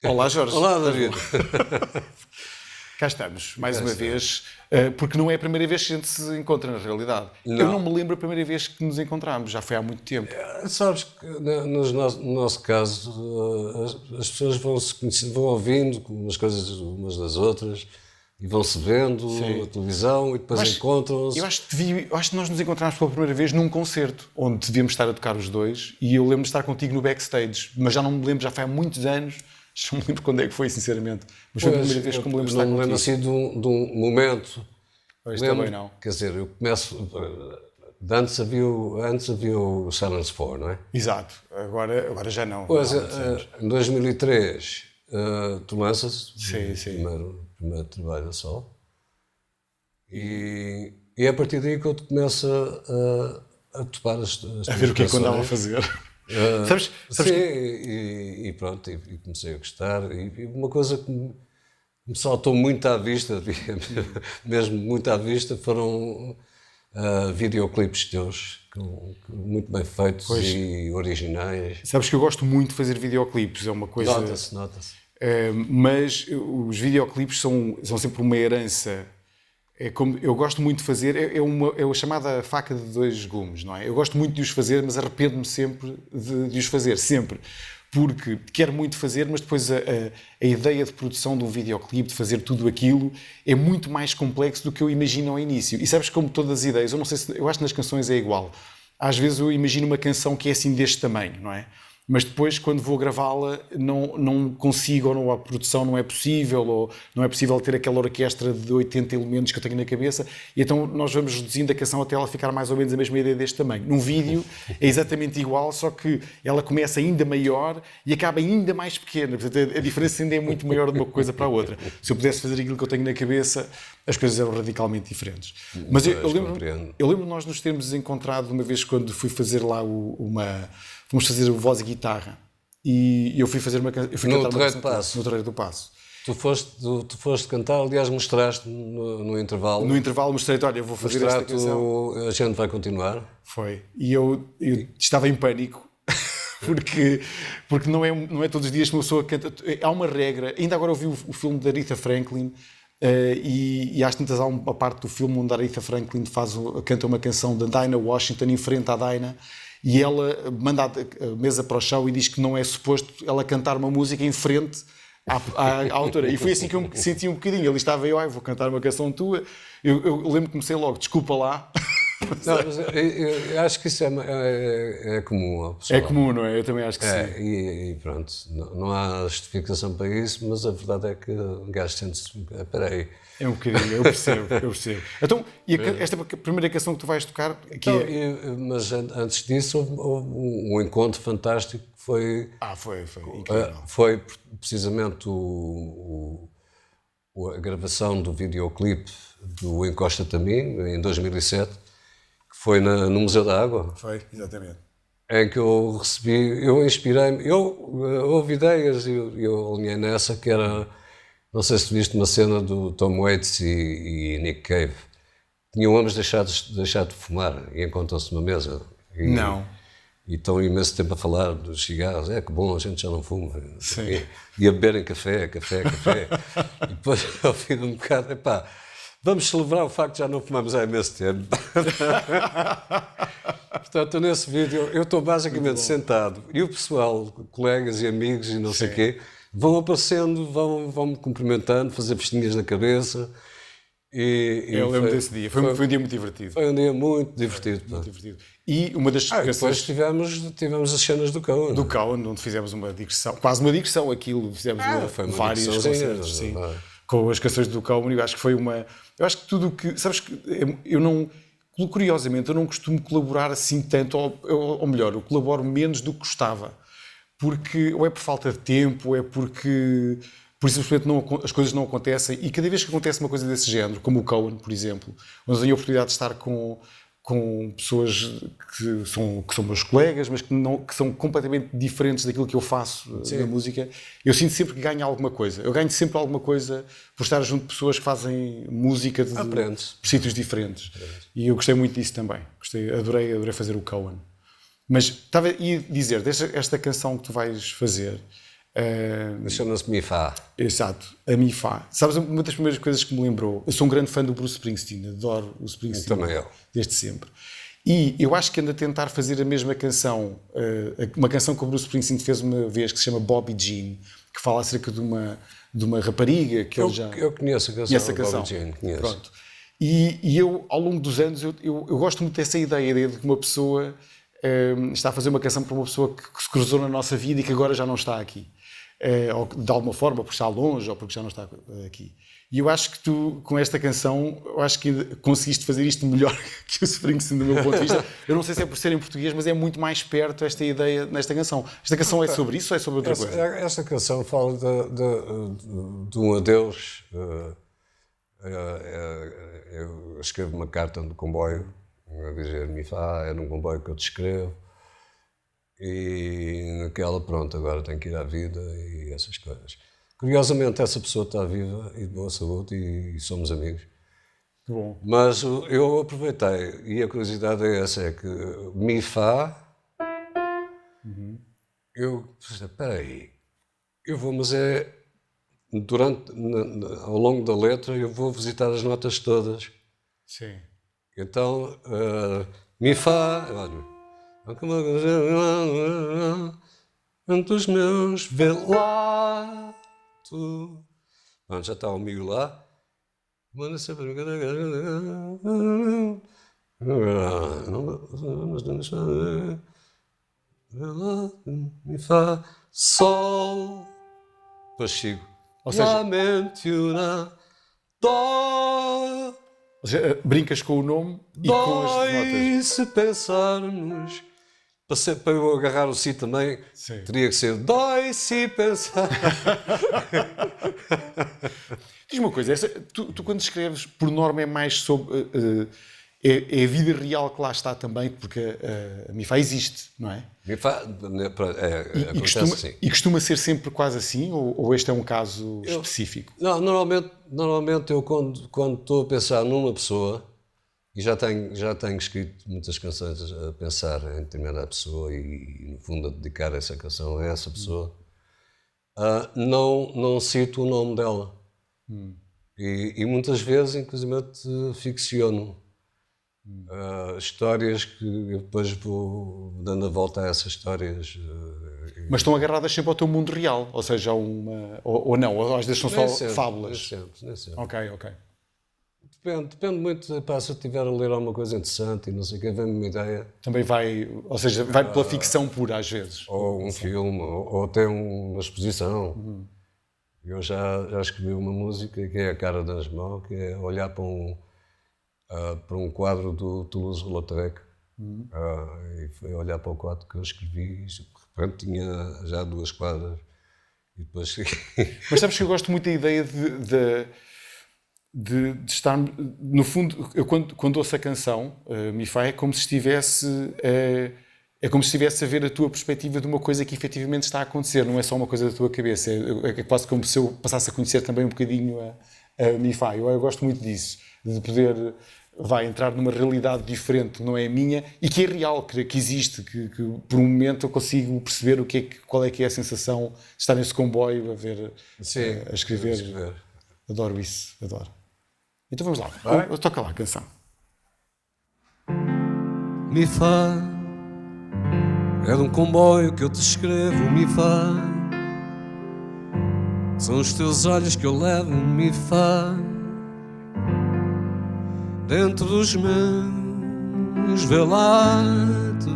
Olá, Jorge. Olá, David. Cá estamos, mais uma vez, porque não é a primeira vez que a gente se encontra, na realidade. Não. Eu não me lembro a primeira vez que nos encontramos, já foi há muito tempo. Sabes que no nosso caso as pessoas vão se conhecendo, vão ouvindo umas coisas umas das outras e vão-se vendo Sim. na televisão e depois encontram-se. Eu acho que nós nos encontramos pela primeira vez num concerto, onde devíamos estar a tocar os dois, e eu lembro de estar contigo no backstage, mas já não me lembro, já foi há muitos anos, já não me lembro quando é que foi, sinceramente. Mas foi a primeira vez que me lembro de estar não me lembro contigo. assim de um momento. Pois, Lembro, também não. Quer dizer, eu começo. Antes havia o Silence 4, não é? Exato, agora já não. Pois, Há muitos anos. em 2003, tu lanças Sim, sim. primeiro trabalho a solo. E é a partir daí que eu começo a topar as A ver o que é que eu andava a fazer. Sabes sim, que... e pronto, e comecei a gostar. E uma coisa que me saltou muito à vista, mesmo muito à vista, foram videoclipes teus, muito bem feitos e originais. Sabes que eu gosto muito de fazer videoclipes, é uma coisa... Nota-se. Mas os videoclipes são sempre uma herança. É como, eu gosto muito de fazer, é a chamada faca de dois gumes, não é? Eu gosto muito de os fazer, mas arrependo-me sempre de os fazer, sempre. Porque quero muito fazer, mas depois a ideia de produção de um videoclipe, de fazer tudo aquilo, é muito mais complexo do que eu imagino ao início. E sabes, como todas as ideias, eu não sei se, eu acho que nas canções é igual. Às vezes eu imagino uma canção que é assim deste tamanho, não é? Mas depois, quando vou gravá-la, não consigo, ou a produção não é possível, ou não é possível ter aquela orquestra de 80 elementos que eu tenho na cabeça, e então nós vamos reduzindo a canção até ela ficar mais ou menos a mesma ideia deste tamanho. Num vídeo é exatamente igual, só que ela começa ainda maior e acaba ainda mais pequena. Portanto, a diferença ainda é muito maior de uma coisa para a outra. Se eu pudesse fazer aquilo que eu tenho na cabeça, as coisas eram radicalmente diferentes. Mas eu lembro de nós nos termos encontrado uma vez quando fui fazer lá fomos fazer voz e guitarra. E eu fui fazer uma canção. No Terreiro do Paço. No Terreiro do Paço. Tu foste cantar, aliás, mostraste no intervalo. No intervalo mostrei-te, olha, eu vou fazer esta canção. A gente vai continuar. Foi. E eu estava em pânico. Porque não é todos os dias que uma pessoa canta. Há uma regra. Ainda agora eu vi o filme da Aretha Franklin. E às tantas há uma parte do filme onde a Aretha Franklin canta uma canção da Dinah Washington em frente à Dinah, e ela manda a mesa para o chão e diz que não é suposto ela cantar uma música em frente à autora. E foi assim que eu me senti um bocadinho. Ali estava eu, vou cantar uma canção tua. Eu lembro que comecei logo, desculpa lá. Não, mas eu acho que isso é comum ao pessoal. É comum, não é? Eu também acho que sim. E pronto, não há justificação para isso, mas a verdade é que um gajo sente-se... Espera aí. É um bocadinho, eu percebo. Então, e esta primeira canção que tu vais tocar... Mas antes disso houve um encontro fantástico que foi... Foi incrível. Foi precisamente a gravação do videoclipe do Encosta-te a mim, em 2007, que foi no Museu da Água. Foi, exatamente. Em que eu inspirei-me, houve ideias e eu alinhei nessa, que era, não sei se viste uma cena do Tom Waits e Nick Cave. Tinham ambos deixado de fumar e encontram-se numa mesa. Não. E estão imenso tempo a falar dos cigarros. Que bom, a gente já não fuma. Sim. E a beberem café. E depois, ao fim de um bocado, vamos celebrar o facto de já não fumamos há imenso tempo. Portanto, nesse vídeo, eu estou basicamente sentado e o pessoal, colegas e amigos e não sei o quê, vão aparecendo, vão-me cumprimentando, fazer festinhas na cabeça. Eu lembro desse dia. Foi um dia muito divertido. Foi um dia muito divertido. Muito divertido. E uma das depois tivemos as cenas do Cohen. Do Cohen, onde fizemos uma digressão, quase uma digressão aquilo, fizemos vários concertos, sim, com as canções do Cohen. Eu acho que foi eu acho que tudo o que... Sabes que eu não... Curiosamente, eu não costumo colaborar assim tanto, ou melhor, eu colaboro menos do que gostava. Porque ou é por falta de tempo, ou é porque... Por isso, simplesmente, as coisas não acontecem. E cada vez que acontece uma coisa desse género, como o Cohen, por exemplo, onde eu tenho a oportunidade de estar com pessoas que são meus colegas, mas que são completamente diferentes daquilo que eu faço na música, eu sinto sempre que ganho alguma coisa. Eu ganho sempre alguma coisa por estar junto de pessoas que fazem música de sítios diferentes. E eu gostei muito disso também. Adorei fazer o Cohen. Mas estava a dizer, esta canção que tu vais fazer, Chama-se MIFA. Exato, a MIFA. Sabes, uma das primeiras coisas que me lembrou, eu sou um grande fã do Bruce Springsteen, adoro o Springsteen. Também eu. Desde sempre. E eu acho que ando a tentar fazer a mesma canção, uma canção que o Bruce Springsteen fez uma vez, que se chama Bobby Jean, que fala acerca de uma rapariga que ele já... Eu conheço a canção. Conhece a canção? Bobby Jean, conheço. Pronto. E eu, ao longo dos anos, eu gosto muito dessa ideia de que uma pessoa está a fazer uma canção para uma pessoa que se cruzou na nossa vida e que agora já não está aqui. Ou de alguma forma, porque está longe ou porque já não está aqui. E eu acho que tu, com esta canção, eu acho que conseguiste fazer isto melhor que o Springsteen, do meu ponto de vista. Eu não sei se é por ser em português, mas é muito mais perto esta ideia nesta canção. Esta canção é sobre isso ou é sobre outra coisa? Esta canção fala de um adeus. Eu escrevo uma carta no comboio, a dizer MIFA, é num comboio que eu te escrevo. E naquela, pronto, agora tenho que ir à vida e essas coisas. Curiosamente, essa pessoa está viva e de boa saúde e somos amigos. Que bom. Mas eu aproveitei, e a curiosidade é essa, é que MIFA, eu pensei, espera aí, mas é, ao longo da letra, eu vou visitar as notas todas. Sim. Então, MIFA, dos meus velados. Pronto, já está o amigo lá. Manda sempre. MIFA, sol. Depois sigo. Ou seja, lamento na dó. Ou seja, brincas com o nome e com as notas. Se pensarmos. Para eu agarrar o si também, Sim. teria que ser dói-se pensar. Diz uma coisa, tu quando escreves, por norma é mais sobre... é a vida real que lá está também, porque a MIFA existe, não é? Acontece assim. E costuma ser sempre quase assim, ou este é um caso específico? Não, normalmente eu quando estou a pensar numa pessoa, e já tenho escrito muitas canções a pensar em determinada pessoa e no fundo a dedicar essa canção a essa pessoa, não cito o nome dela. E muitas vezes, inclusive, ficciono histórias que eu depois vou dando a volta a essas histórias. Mas estão agarradas sempre ao teu mundo real, ou seja, ou não, ou às vezes são só fábulas. Nem sempre. Ok. Depende muito, se eu estiver a ler alguma coisa interessante e não sei o que, vem-me uma ideia. Também vai, ou seja, vai pela ficção pura às vezes. Ou um filme, ou até uma exposição. Eu já escrevi uma música que é A Cara da Asmão, que é olhar para um quadro do Toulouse-Lautrec. E foi olhar para o quadro que eu escrevi e de repente tinha já 2 quadras. E depois... Mas sabes que eu gosto muito da ideia de estar, no fundo, eu quando ouço a canção, MIFA, é como se estivesse a ver a tua perspectiva de uma coisa que efetivamente está a acontecer, não é só uma coisa da tua cabeça, é quase como se eu passasse a conhecer também um bocadinho a MIFA. Eu gosto muito disso, de poder entrar numa realidade diferente, não é a minha, e que é real, que existe, que por um momento eu consigo perceber qual é que é a sensação de estar nesse comboio a escrever. Adoro isso, adoro. Então vamos lá, toca lá a canção. MIFA, é de um comboio que eu te escrevo, MIFA. São os teus olhos que eu levo, MIFA. Dentro dos meus velados,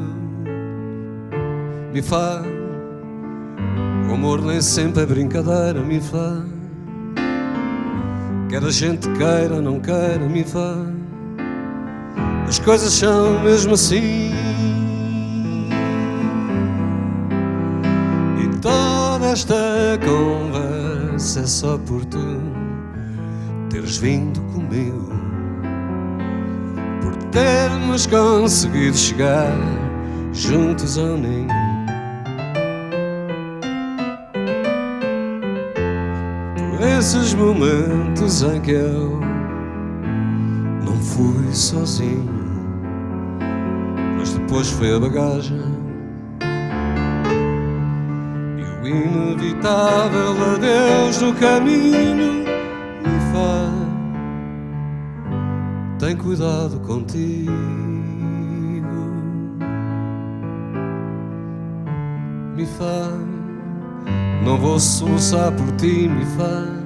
MIFA. O amor nem sempre é brincadeira, MIFA. Quer a gente queira, não queira, MIFA. As coisas são mesmo assim. E toda esta conversa é só por tu teres vindo comigo, por termos conseguido chegar juntos ao ninho. Esses momentos em que eu não fui sozinho, mas depois foi a bagagem e o inevitável adeus do caminho me faz. Tem cuidado contigo. Me faz. Não vou soluçar por ti, me faz.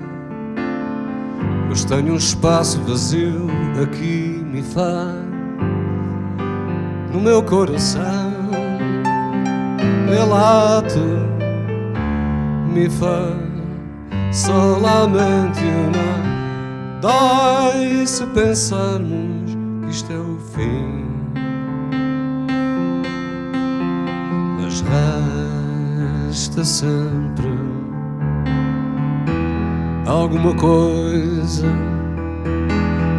Mas tenho um espaço vazio aqui, me faz. No meu coração relate, me faz. Solamente uma. Dói se pensarmos que isto é o fim. Mas resta sempre alguma coisa.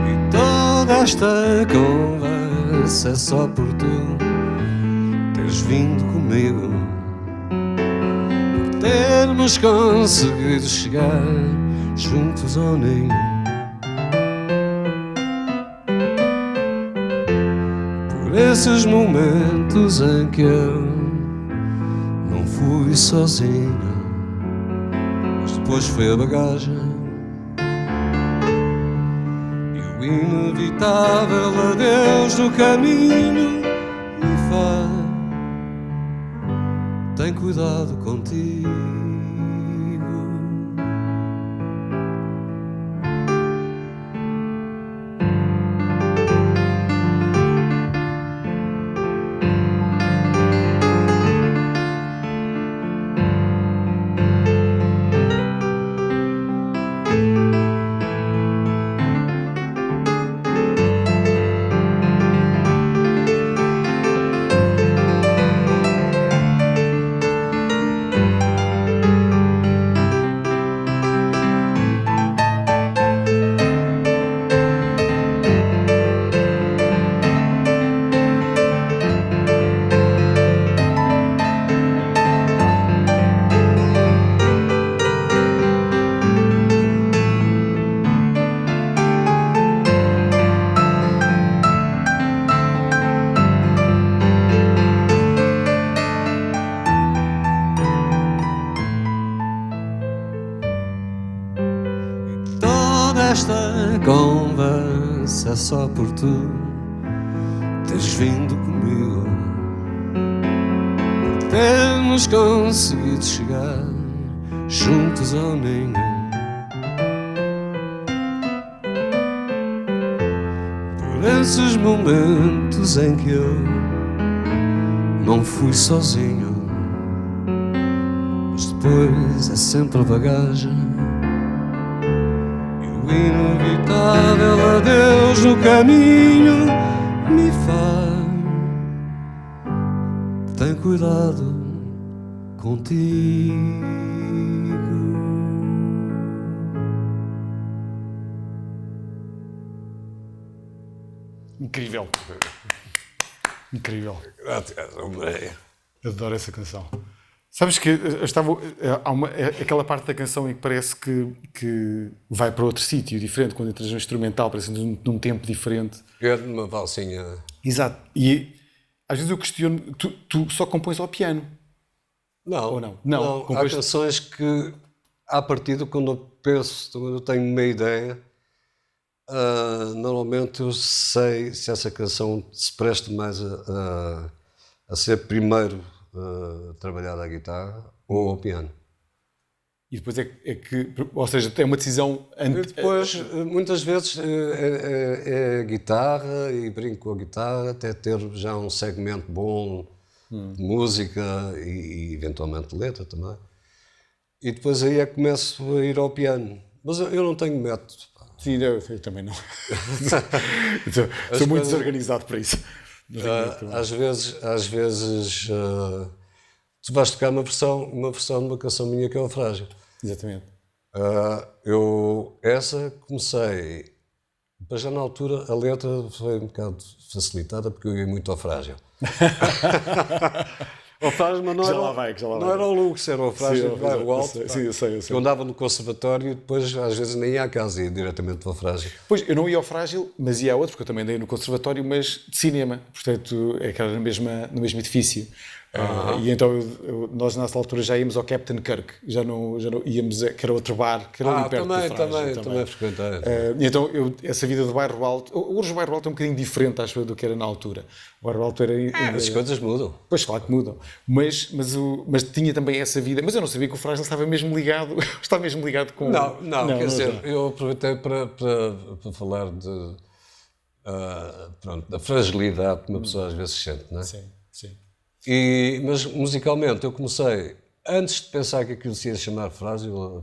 E toda esta conversa é só por tu teres vindo comigo, por termos conseguido chegar juntos ao ninho. Por esses momentos em que eu não fui sozinho, mas depois foi a bagagem e o inevitável adeus do caminho me faz. Tem cuidado contigo. Esta conversa é só por tu teres vindo comigo, por termos conseguido chegar juntos ao ninho. Por esses momentos em que eu não fui sozinho, mas depois é sempre a bagagem. O inevitável adeus no caminho me faz. Tem cuidado contigo. Incrível. Incrível. Adoro essa canção. Sabes que eu estava, aquela parte da canção em que parece que vai para outro sítio diferente, quando entras no instrumental, parece num tempo diferente. É uma valsinha. Exato. E às vezes eu questiono, tu só compões ao piano? Não. Ou não? Não. Há canções que, à partida, quando eu penso, quando eu tenho uma ideia, normalmente eu sei se essa canção se presta mais a ser primeiro trabalhada a guitarra ou ao piano. E depois é que, ou seja, tem uma decisão... E depois, muitas vezes, é a guitarra e brinco com a guitarra até ter já um segmento bom de música e eventualmente de letra também. E depois aí é que começo a ir ao piano. Mas eu não tenho método. Sim, eu também não. Sou muito desorganizado para isso. Às vezes tu vais tocar uma versão de uma canção minha que é o Frágil. Exatamente. Eu comecei, mas já na altura a letra foi um bocado facilitada porque eu ia muito ao Frágil. O Frágil, mas não era o Lux, era o Frágil, o alto. Sim, eu sei. Eu andava no conservatório e depois às vezes nem ia à casa, ia diretamente para o Frágil. Pois, eu não ia ao Frágil, mas ia a outro, porque eu também andei no conservatório, mas de cinema, portanto, é que era no mesmo edifício. E então nós nessa altura já íamos ao Captain Kirk, já não íamos, que era outro bar, que era ali perto do Frágil. Também frequentei. E então essa vida do bairro alto, hoje o bairro alto é um bocadinho diferente, acho eu, do que era na altura. O bairro alto era... As coisas mudam. Pois, claro que mudam. Mas tinha também essa vida. Mas eu não sabia que o Frágil estava mesmo ligado, está mesmo ligado com... Não, quer dizer, eu aproveitei para falar da fragilidade que uma pessoa às vezes sente, não é? Sim. Mas musicalmente eu comecei, antes de pensar que aquilo se ia chamar frágil, ou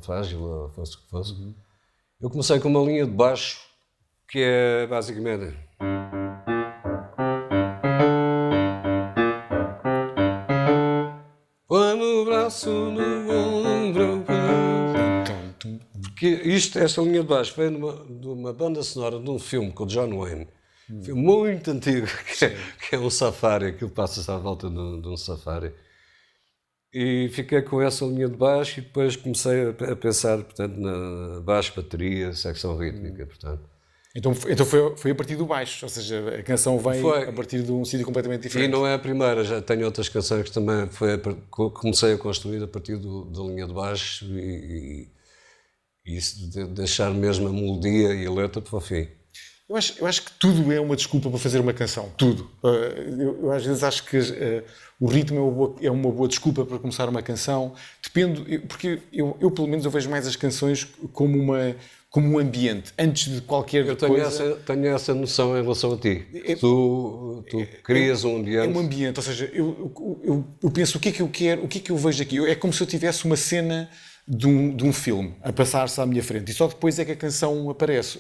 fosse o que fosse, eu comecei com uma linha de baixo que é basicamente... Põe o braço no ombro. Porque esta linha de baixo veio de uma banda sonora de um filme com o John Wayne. Um filme muito antigo, que é um safari, aquilo passa-se à volta de um safari. E fiquei com essa linha de baixo e depois comecei a pensar, portanto, na baixo, bateria, secção rítmica, portanto. Então foi a partir do baixo, ou seja, a canção vem a partir de um sítio completamente diferente. E não é a primeira, já tenho outras canções que também comecei a construir a partir da linha de baixo e isso de deixar mesmo a melodia e a letra para o fim. Eu acho que tudo é uma desculpa para fazer uma canção, tudo. Eu às vezes acho que o ritmo é uma boa desculpa para começar uma canção. Depende, porque eu pelo menos eu vejo mais as canções como um ambiente, antes de qualquer coisa. Eu tenho essa noção em relação a ti. Tu crias um ambiente. É um ambiente, ou seja, eu penso o que é que eu quero, o que é que eu vejo aqui. É como se eu tivesse uma cena de um filme a passar-se à minha frente e só depois é que a canção aparece.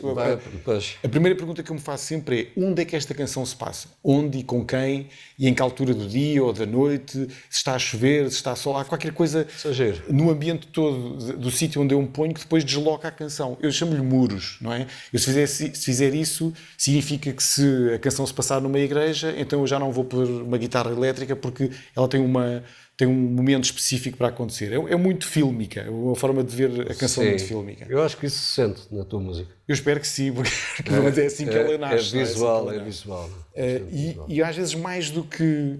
A primeira pergunta que eu me faço sempre é: onde é que esta canção se passa? Onde e com quem? E em que altura do dia ou da noite? Se está a chover, se está a sol, há qualquer coisa no ambiente todo do sítio onde eu me ponho que depois desloca a canção. Eu chamo-lhe muros, não é? Se fizer isso, significa que se a canção se passar numa igreja, então eu já não vou pôr uma guitarra elétrica porque ela tem um momento específico para acontecer. É muito fílmica, é uma forma de ver a canção muito fílmica. Eu acho que isso se sente na tua música. Eu espero que sim, porque é assim que ela nasce. É visual. E às vezes mais do que...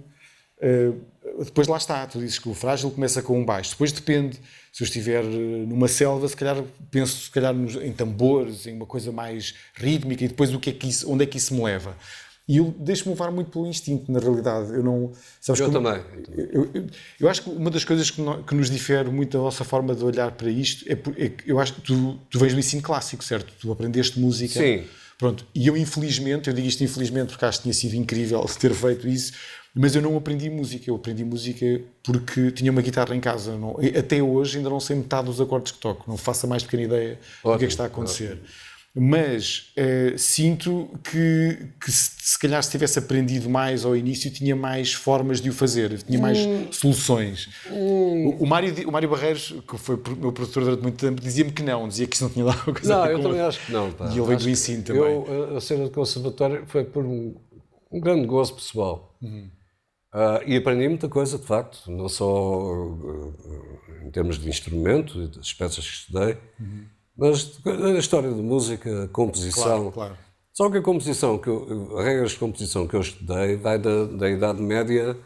depois lá está, tu dizes que o Frágil começa com um baixo. Depois depende, se eu estiver numa selva, se calhar penso em tambores, em uma coisa mais rítmica e depois onde é que isso me leva. E eu deixo-me levar muito pelo instinto, na realidade. Eu também. Eu acho que uma das coisas que nos difere muito da nossa forma de olhar para isto é que eu acho que tu vens do ensino clássico, certo? Tu aprendeste música. Sim. Pronto. E eu digo isto infelizmente porque acho que tinha sido incrível ter feito isso, mas eu não aprendi música. Eu aprendi música porque tinha uma guitarra em casa. Até hoje ainda não sei metade dos acordes que toco. Não faço a mais pequena ideia do que é que está a acontecer. Ótimo. Mas sinto que se calhar se tivesse aprendido mais ao início tinha mais formas de o fazer, tinha mais soluções. O Mário Barreiros, que foi meu produtor durante muito tempo, dizia-me que não, dizia que isso não tinha dado coisa. Não, eu também acho que não. Pá. E ele veio do ensino também. A cena de conservatório foi por um grande gozo pessoal. E aprendi muita coisa, de facto, não só em termos de instrumento e das peças que estudei, mas a história de música, composição. Claro. Só que a composição, as regras de composição que eu estudei vai da Idade Média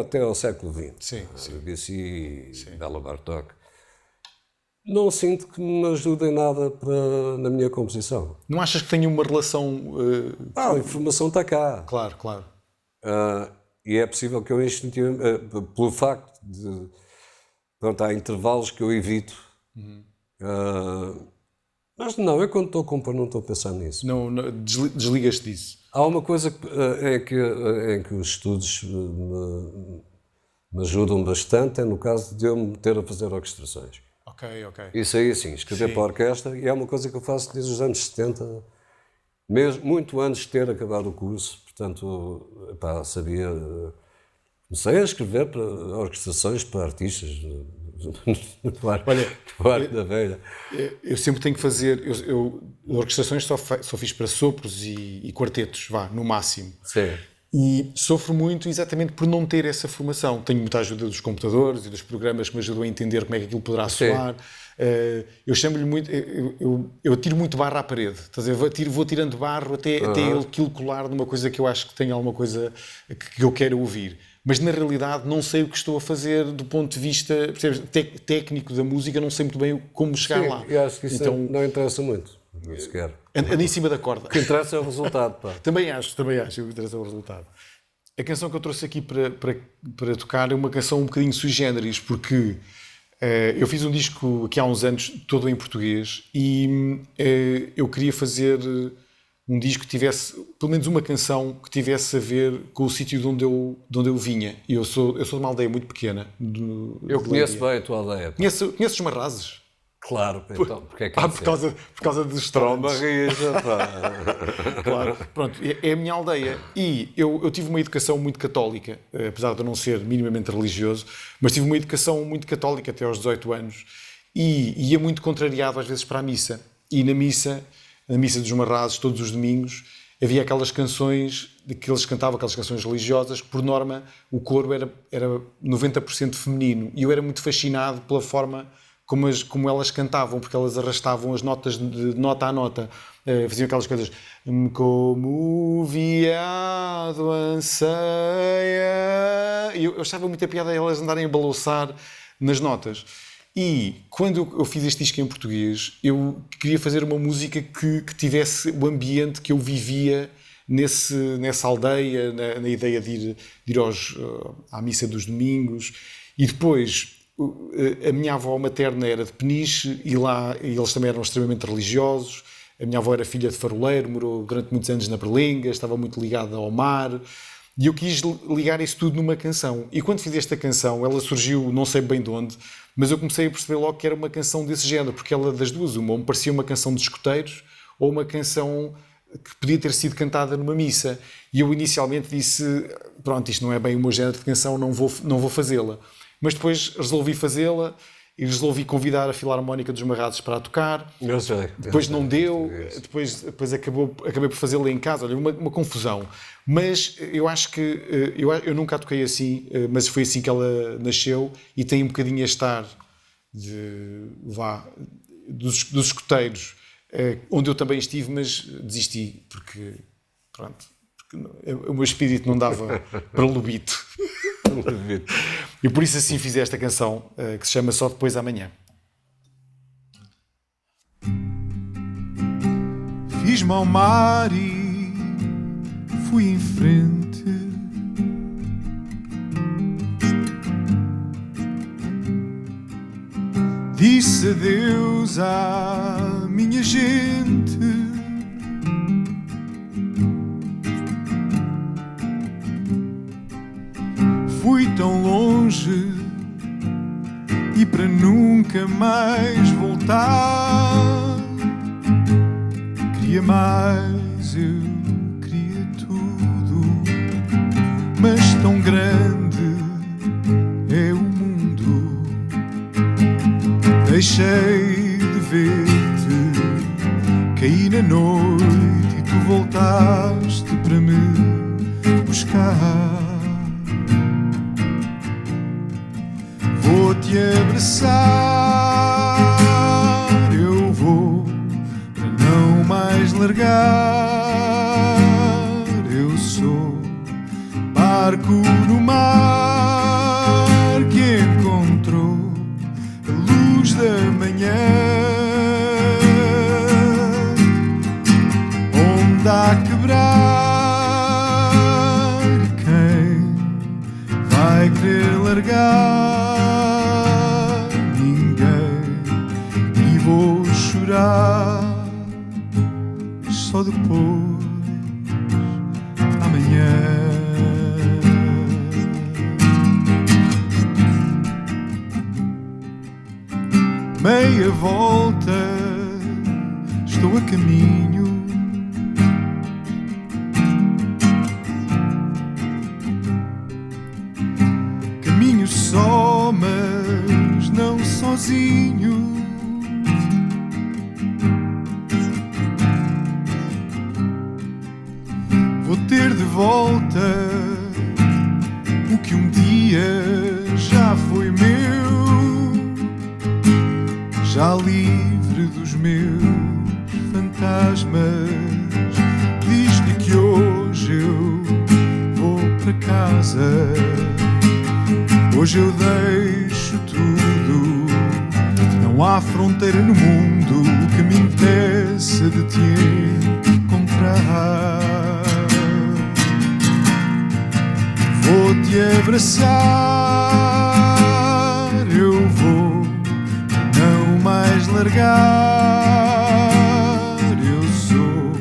até ao século XX. Sim. Debussy, Bela Bartók. Não sinto que me ajudem nada na minha composição. Não achas que tenha uma relação... A informação está cá. Claro. E é possível que eu instintivamente, pelo facto de... Pronto, há intervalos que eu evito. Mas não, eu quando estou a compor não estou a pensar nisso. Não desligas-te disso. Há uma coisa em que os estudos me ajudam bastante, é no caso de eu me meter a fazer orquestrações. Ok. Isso aí, sim, escrever para a orquestra, e é uma coisa que eu faço desde os anos 70, mesmo, muito antes de ter acabado o curso, portanto, sabia... Comecei a escrever para orquestrações para artistas no Parque da Velha. Eu sempre tenho que fazer... Eu orquestrações só fiz para sopros e quartetos, no máximo. Sim. E sofro muito exatamente por não ter essa formação. Tenho muita ajuda dos computadores e dos programas que me ajudam a entender como é que aquilo poderá soar. Eu chamo-lhe muito... Eu atiro muito barro à parede. Estás a ver? Vou tirando barro até aquilo colar numa coisa que eu acho que tem alguma coisa que eu quero ouvir. mas na realidade não sei o que estou a fazer do ponto de vista, percebes, técnico da música, não sei muito bem como chegar Sim, lá. eu acho que isso Então, não interessa muito, nem sequer. anda em cima da corda. O que interessa é o resultado, pá. Também acho que interessa o resultado. A canção que eu trouxe aqui para tocar é uma canção um bocadinho sui generis, porque eu fiz um disco aqui há uns anos, todo em português, e eu queria fazer um disco que tivesse, pelo menos uma canção que tivesse a ver com o sítio de onde eu vinha. E eu sou de uma aldeia muito pequena. Eu conheço bem a tua aldeia. Conheces os Marrazes? Claro, então, porque é que por causa dos Tromba restaurantes. rija, pá. Claro, pronto, é a minha aldeia. E eu tive uma educação muito católica, apesar de eu não ser minimamente religioso, mas tive uma educação muito católica até aos 18 anos e ia muito contrariado às vezes para a missa. E na missa dos Marrazes, todos os domingos, havia aquelas canções que eles cantavam, aquelas canções religiosas, que por norma o coro era 90% feminino. E eu era muito fascinado pela forma como elas cantavam, porque elas arrastavam as notas de nota a nota. Faziam aquelas coisas como o veado anseia. E eu achava muita piada elas andarem a balouçar nas notas. E quando eu fiz este disco em português, eu queria fazer uma música que tivesse o ambiente que eu vivia nessa aldeia, na ideia de ir à missa dos domingos. E depois, a minha avó materna era de Peniche e lá eles também eram extremamente religiosos. A minha avó era filha de faroleiro, morou durante muitos anos na Berlenga, estava muito ligada ao mar. E eu quis ligar isso tudo numa canção. E quando fiz esta canção, ela surgiu, não sei bem de onde, mas eu comecei a perceber logo que era uma canção desse género, porque ela, das duas, ou me parecia uma canção de escoteiros, ou uma canção que podia ter sido cantada numa missa. E eu inicialmente disse, pronto, isto não é bem o meu género de canção, não vou fazê-la. Mas depois resolvi fazê-la e resolvi convidar a Filarmónica dos Marrazes para a tocar. Eu sei. Depois não deu, depois acabei por fazê-la em casa. Olha, uma confusão. Mas eu acho que eu nunca a toquei assim, mas foi assim que ela nasceu e tem um bocadinho a estar dos escoteiros, onde eu também estive, mas desisti porque o meu espírito não dava para lobito. E por isso assim fiz esta canção que se chama Só Depois Amanhã. Fiz-me ao mar e fui em frente. Disse adeus à minha gente. Fui tão longe e para nunca mais voltar. Queria mais, eu queria tudo, mas tão grande é o mundo. Deixei de ver-te, caí na noite e tu voltaste para me buscar. Vou-te abraçar, eu vou para não mais largar. Eu sou barco no mar que encontrou a luz da manhã. Onda a quebrar e quem vai querer largar? Só depois, amanhã. Meia volta, estou a caminho. Caminho só, mas não sozinho. Ter de volta o que um dia já foi meu, já livre dos meus fantasmas. Diz-lhe que hoje eu vou para casa. Hoje eu deixo tudo. Não há fronteira no mundo que me impeça de te encontrar. Vou-te abraçar, eu vou não mais largar. Eu sou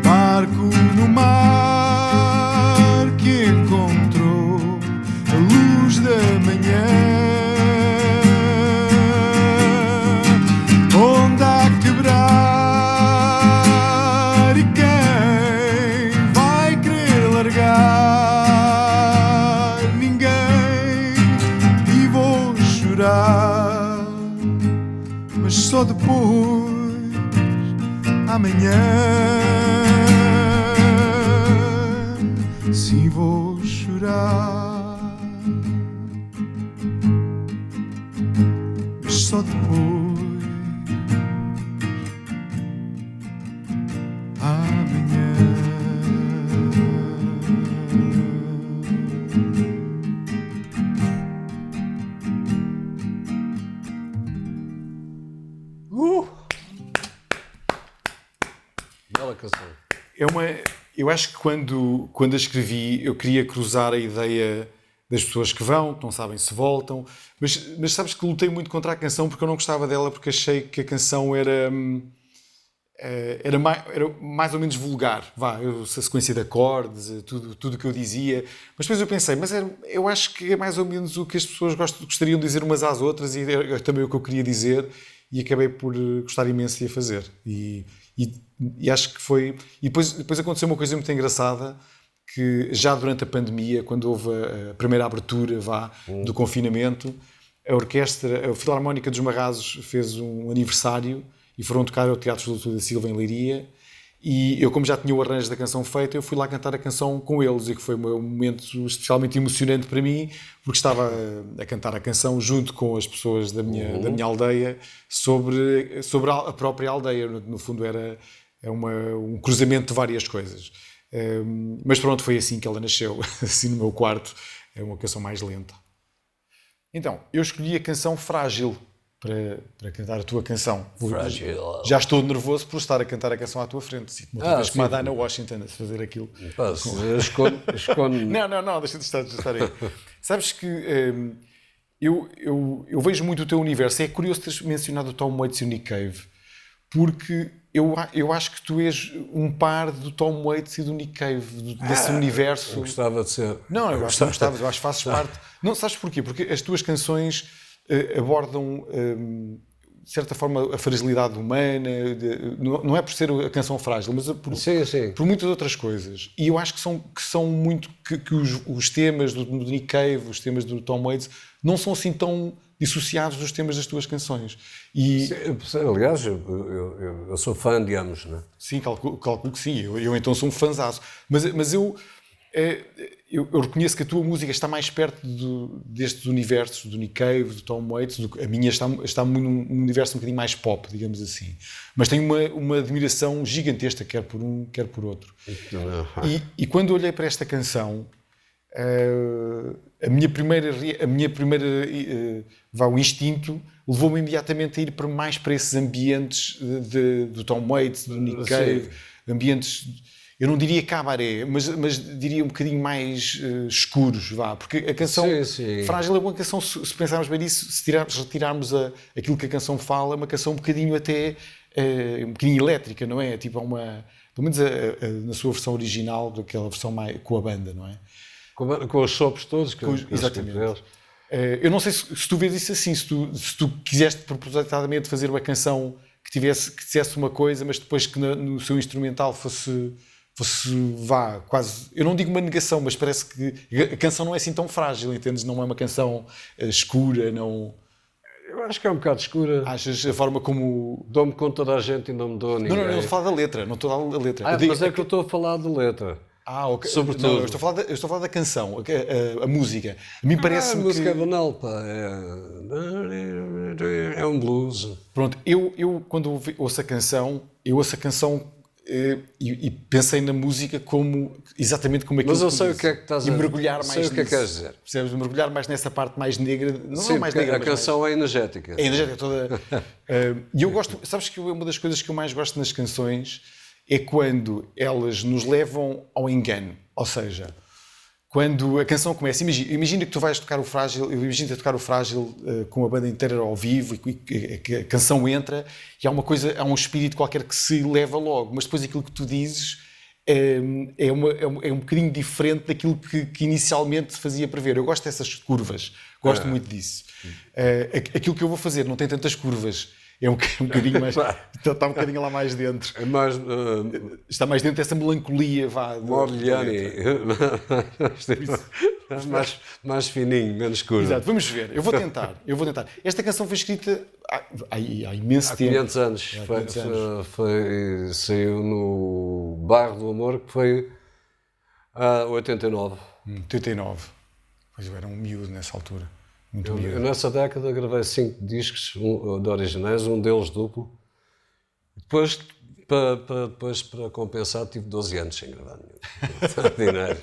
barco no mar que encontrou a luz da manhã. Onda a quebrar e quem vai querer largar? Ninguém. E vou chorar, mas só depois, amanhã. Sim, vou chorar, mas só depois, amanhã. Bela canção. Eu acho que quando a escrevi, eu queria cruzar a ideia das pessoas que vão, que não sabem se voltam, mas sabes que lutei muito contra a canção porque eu não gostava dela, porque achei que a canção era mais ou menos vulgar, a sequência de acordes, tudo o que eu dizia. Mas depois eu pensei, eu acho que é mais ou menos o que as pessoas gostariam de dizer umas às outras, e é também o que eu queria dizer, e acabei por gostar imenso de a fazer. E acho que foi... E depois aconteceu uma coisa muito engraçada, que já durante a pandemia, quando houve a primeira abertura do confinamento, a Filarmónica dos Marrazos fez um aniversário e foram tocar ao Teatro Doutor da Silva em Leiria, e eu, como já tinha o arranjo da canção feito, eu fui lá cantar a canção com eles, e que foi um momento especialmente emocionante para mim, porque estava a cantar a canção junto com as pessoas da minha aldeia sobre a própria aldeia. No fundo era um cruzamento de várias coisas. Mas pronto, foi assim que ela nasceu, assim no meu quarto. É uma canção mais lenta. Então, eu escolhi a canção Frágil para cantar a tua canção. Frágil. Já estou nervoso por estar a cantar a canção à tua frente. Sinto-me outra vez como a Diana Washington a fazer aquilo. Esconde. Não, deixa de estar aí. Sabes que eu vejo muito o teu universo. É curioso teres mencionado o Tom Waits e o Nick Cave, porque eu acho que tu és um par do Tom Waits e do Nick Cave, desse universo. Eu gostava de ser. Não, eu acho que não gostavas, eu acho que fazes parte. Não, sabes porquê? Porque as tuas canções abordam, de certa forma, a fragilidade humana. Não é por ser a canção frágil, mas por muitas outras coisas. E eu acho que são muito. Que os temas do Nick Cave, os temas do Tom Waits, não são assim tão dissociados dos temas das tuas canções. Aliás, eu sou fã de ambos, não é? Sim, calculo que sim. Eu então sou um fãzaço. Mas eu reconheço que a tua música está mais perto destes universos, do Nick Cave, do Tom Waits. A minha está num universo um bocadinho mais pop, digamos assim. Mas tenho uma admiração gigantesca, quer por um, quer por outro. E quando olhei para esta canção, o instinto levou-me imediatamente a ir mais para esses ambientes do Tom Waits, do Nick Cave, ambientes, eu não diria cabaré, mas diria um bocadinho mais escuros, porque a canção Frágil é uma canção, se pensarmos bem nisso, se retirarmos aquilo que a canção fala, é uma canção um bocadinho até um bocadinho elétrica, não é? Tipo, pelo menos na sua versão original, daquela versão mais com a banda, não é? Com os sopros todos. Exatamente. Eu não sei se tu vês isso assim, se tu quiseste propositadamente fazer uma canção que dissesse uma coisa, mas depois que no seu instrumental fosse quase, eu não digo uma negação, mas parece que a canção não é assim tão frágil, entendes? Não é uma canção escura, não... Eu acho que é um bocado escura. Achas a forma como... Dou-me com toda a gente e não me dou a ninguém. Não estou a falar da letra, não estou a falar da letra. Mas é que eu estou a falar de letra. Ok. Sobretudo. Não, eu estou a falar da canção, a música. A mim parece-me a música é banal, pá. É um blues. Pronto, eu quando ouço a canção e pensei na música como exatamente como aquilo Mas eu que tu sei o dizes. que é que estás a E dizer. mergulhar mais Sei o que é que nisso. queres dizer. Percebes? Mergulhar mais nessa parte mais negra. Não Sim, mais porque negra, a mas canção é energética. mais, a energia é toda. E eu gosto, sabes que uma das coisas que eu mais gosto nas canções é quando elas nos levam ao engano. Ou seja, quando a canção começa, imagina que tu vais tocar o Frágil, eu imagino-te a tocar o Frágil com a banda inteira ao vivo e que a canção entra e há um espírito qualquer que se leva logo, mas depois aquilo que tu dizes é um bocadinho diferente daquilo que inicialmente fazia prever. Eu gosto dessas curvas, gosto muito disso. Aquilo que eu vou fazer não tem tantas curvas, é um bocadinho mais. Está um bocadinho lá mais dentro. É mais Está mais dentro dessa melancolia, vá. Modigliani. mais fininho, menos curto. Exato, vamos ver. Eu vou tentar. Esta canção foi escrita há imenso tempo. 500 anos. Saiu no Bairro do Amor, que foi há 89. 89. Pois eu era um miúdo nessa altura. Muito Eu, miúdo. nessa década gravei 5 discos de originais, um deles duplo. Depois, para compensar, tive 12 anos sem gravar nenhum.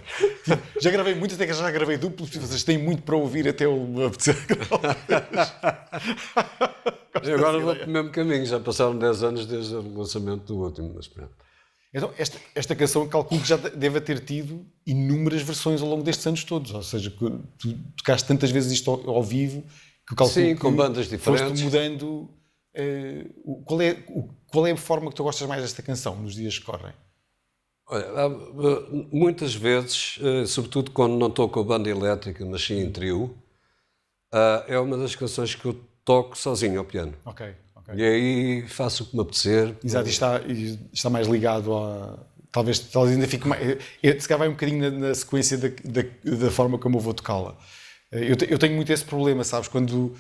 Já gravei muito, até que já gravei duplo. Vocês têm muito para ouvir até eu me apetecer gravar. E agora vou pelo mesmo caminho. Já passaram 10 anos desde o lançamento do último. Mas pronto. Então, esta canção, calculo que já deve ter tido inúmeras versões ao longo destes anos todos. Ou seja, tu tocaste tantas vezes isto ao vivo que calculo Sim, que com bandas diferentes. foste mudando. Qual é a forma que tu gostas mais desta canção nos dias que correm? Olha, muitas vezes, sobretudo quando não estou com a banda elétrica, mas sim em trio, é uma das canções que eu toco sozinho ao piano. Ok. E aí faço o que me apetecer. Exato, e está mais ligado a... Talvez ainda fique mais... Se calhar vai um bocadinho na sequência da forma como eu vou tocá-la. Eu tenho muito esse problema, sabes? Quando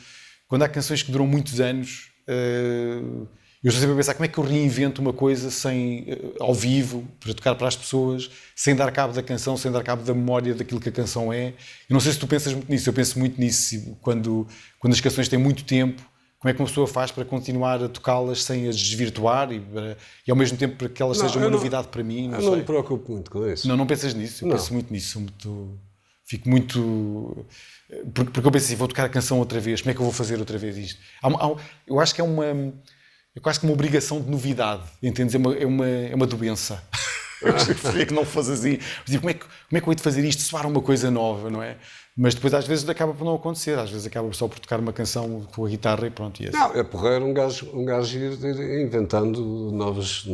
há canções que duram muitos anos, eu estou sempre a pensar como é que eu reinvento uma coisa ao vivo, para tocar para as pessoas, sem dar cabo da canção, sem dar cabo da memória daquilo que a canção é. Eu não sei se tu pensas muito nisso, eu penso muito nisso. Quando as canções têm muito tempo, como é que uma pessoa faz para continuar a tocá-las sem as desvirtuar e ao mesmo tempo para que elas sejam uma novidade para mim? Eu não me preocupo muito com isso. Não pensas nisso? Eu penso muito nisso. Fico muito... Porque eu penso assim, vou tocar a canção outra vez, como é que eu vou fazer outra vez isto? Eu acho que é quase que uma obrigação de novidade, entendes? É uma doença. Eu preferia que não fosse assim. Como é que eu hei de fazer isto? Soar uma coisa nova, não é? Mas depois às vezes acaba por não acontecer. Às vezes acaba só por tocar uma canção com a guitarra e pronto. E assim. Não, é porreiro um gajo ir inventando novas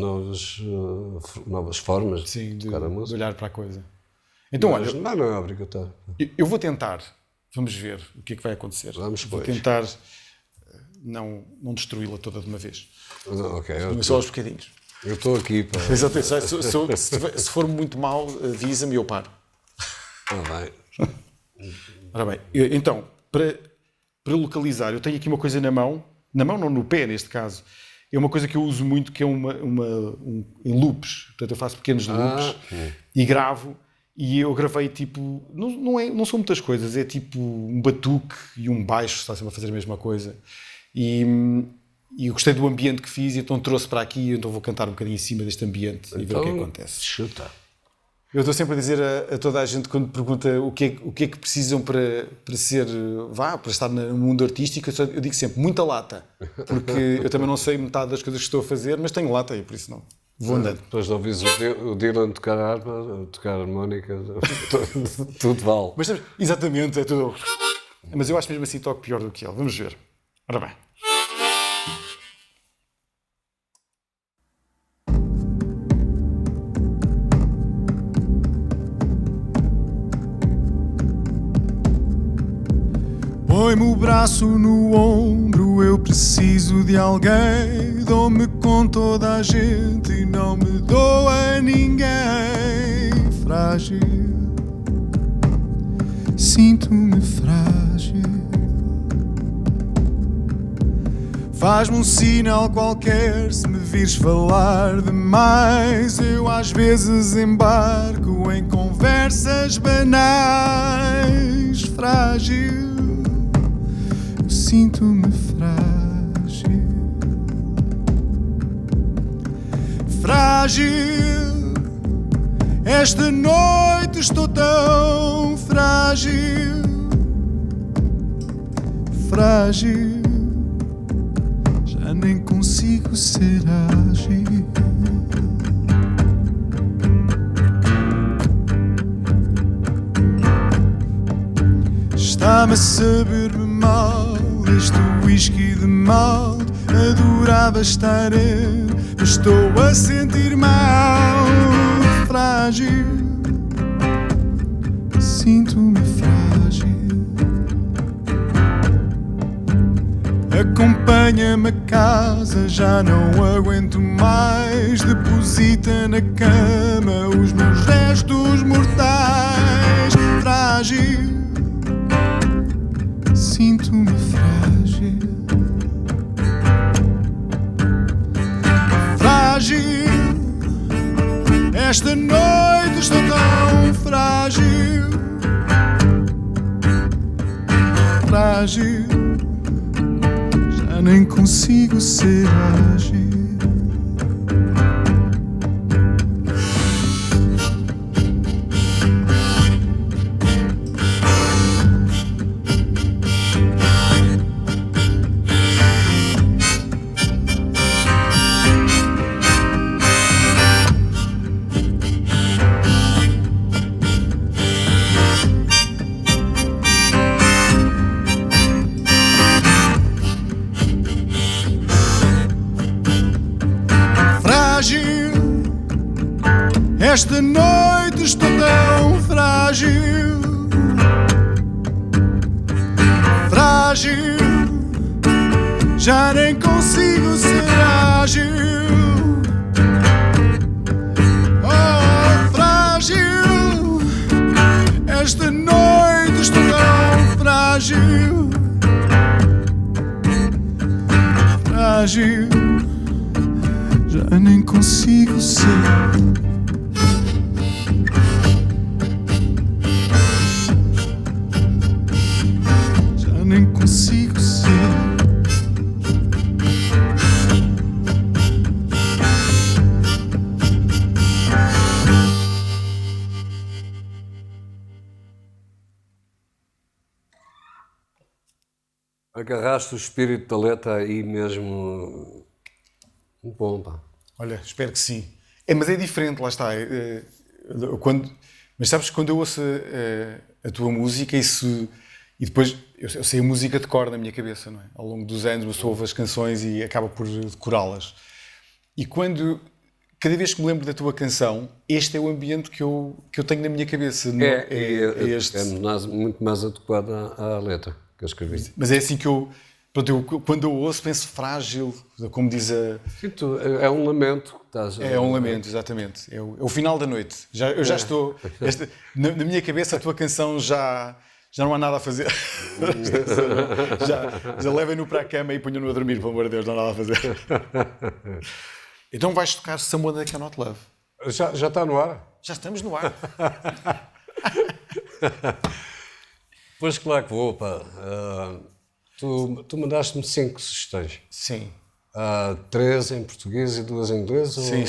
formas Sim, de tocar a de música. olhar para a coisa. Então, Mas olha, não é obrigatório. eu vou tentar. Vamos ver o que é que vai acontecer. Vamos, vou pois. tentar não destruí-la toda de uma vez. Ok, Mas só aos bocadinhos. eu estou aqui para... Exato, se for muito mal, avisa-me e eu paro. bem. Ora bem, então, para localizar, eu tenho aqui uma coisa na mão não, no pé neste caso, é uma coisa que eu uso muito, que é em loops. Portanto, eu faço pequenos loops e gravo, e eu gravei tipo, não são muitas coisas, é tipo um batuque e um baixo, está sempre a fazer a mesma coisa. E eu gostei do ambiente que fiz, e então trouxe para aqui, então vou cantar um bocadinho em cima deste ambiente e ver o que é que acontece. Chuta. Eu estou sempre a dizer a toda a gente, quando pergunta o que é que precisam para estar no mundo artístico, eu digo sempre, muita lata. Porque eu também não sei metade das coisas que estou a fazer, mas tenho lata e por isso não. Vou andando. Depois de ouvires o Dylan tocar harpa, tocar harmónica, tudo vale. Mas, exatamente, é tudo. Mas eu acho mesmo assim toco pior do que ele. Vamos ver. Ora bem. Põe-me o braço no ombro, eu preciso de alguém. Dou-me com toda a gente e não me dou a ninguém. Frágil, sinto-me frágil. Faz-me um sinal qualquer se me vires falar demais. Eu às vezes embarco em conversas banais. Frágil, sinto-me frágil. Frágil. frágil. Esta noite estou tão frágil, frágil, já nem consigo ser ágil. Está-me a saber-me mal este whisky de mal. Adorava estar mas estou a sentir mal. Frágil, sinto-me frágil. Acompanha-me a casa, já não aguento mais. Deposita na cama os meus restos mortais. Frágil, sinto-me frágil. Frágil, esta noite estou tão frágil. Frágil, já nem consigo ser ágil. Esta noite estou tão frágil. Frágil, já nem consigo ser ágil. Oh, frágil, esta noite estou tão frágil. Frágil, já nem consigo ser. Nem consigo ser. Agarraste o espírito da letra aí mesmo. Bom, pá. Olha, espero que sim. Mas é diferente, lá está. Mas sabes que quando eu ouço a tua música, isso. E depois eu sei a música de cor na minha cabeça, não é? Ao longo dos anos, eu ouvo as canções e acaba por decorá-las. E cada vez que me lembro da tua canção, este é o ambiente que eu tenho na minha cabeça. É este. É muito mais adequado à letra que eu escrevi. Mas é assim que quando eu ouço, penso frágil, como diz a... Sim, é um lamento. É um lamento, exatamente. É o final da noite. Eu já estou... Na minha cabeça, a tua canção já não há nada a fazer. já levem-no para a cama e ponham-no a dormir, pelo amor de Deus, não há nada a fazer. Então vais tocar Someone That Cannot Love. Já está no ar? Já estamos no ar. Pois claro que vou, pá. Tu mandaste-me 5 sugestões. Sim. 3 em português e 2 em inglês? Sim,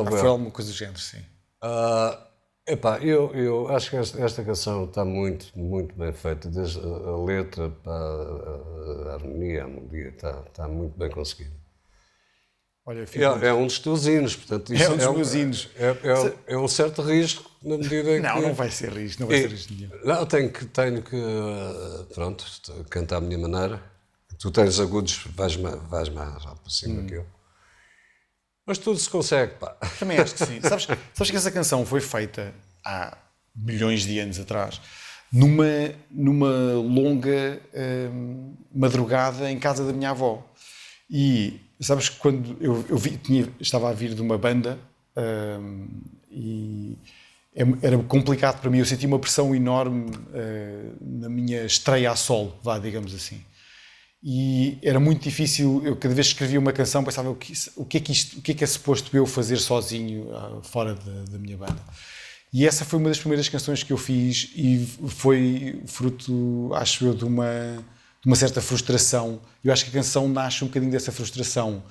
foi alguma coisa do género, sim. Epá, eu acho que esta canção está muito, muito bem feita, desde a letra para a harmonia, a melodia, está muito bem conseguida. Olha, é um dos teus hinos, portanto... É um dos meus hinos. É um certo risco, na medida em que... Não vai ser risco, não vai ser risco nenhum. Não, tenho que pronto, cantar à minha maneira. Tu tens agudos, vais mais para cima que eu. Mas tudo se consegue, pá. Também acho que sim. Sabes que essa canção foi feita há milhões de anos atrás, numa longa madrugada em casa da minha avó. E sabes que quando estava a vir de uma banda e era complicado para mim, eu senti uma pressão enorme na minha estreia a solo, digamos assim. E era muito difícil, eu cada vez que escrevia uma canção pensava o que é que é suposto eu fazer sozinho fora da minha banda. E essa foi uma das primeiras canções que eu fiz e foi fruto, acho eu, de uma certa frustração. Eu acho que a canção nasce um bocadinho dessa frustração.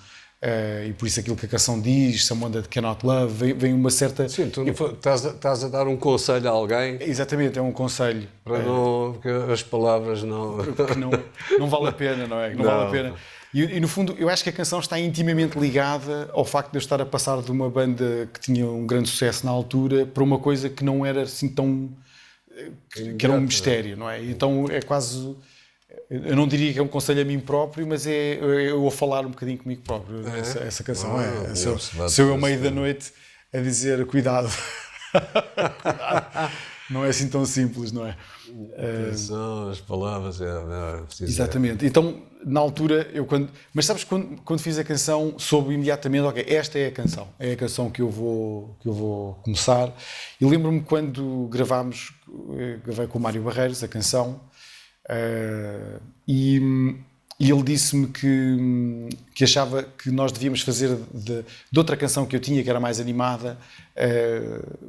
e por isso aquilo que a canção diz, Someone That Cannot Love, vem uma certa... Sim, tu estás a dar um conselho a alguém Exatamente, é um conselho. para não... porque as palavras não... Porque não vale a pena, não é? Não vale a pena. E no fundo, eu acho que a canção está intimamente ligada ao facto de eu estar a passar de uma banda que tinha um grande sucesso na altura para uma coisa que não era assim tão... que era um mistério, não é? Então é quase... Eu não diria que é um conselho a mim próprio, mas é eu a falar um bocadinho comigo próprio. Essa canção sou eu ao meio da noite a dizer cuidado. Cuidado. Não é assim tão simples, não é? São as palavras, Exatamente. Então, na altura, mas sabes, quando fiz a canção, soube imediatamente, ok, esta é a canção que eu vou começar. E lembro-me quando gravei com o Mário Barreiros a canção, e ele disse-me que achava que nós devíamos fazer de outra canção que eu tinha, que era mais animada,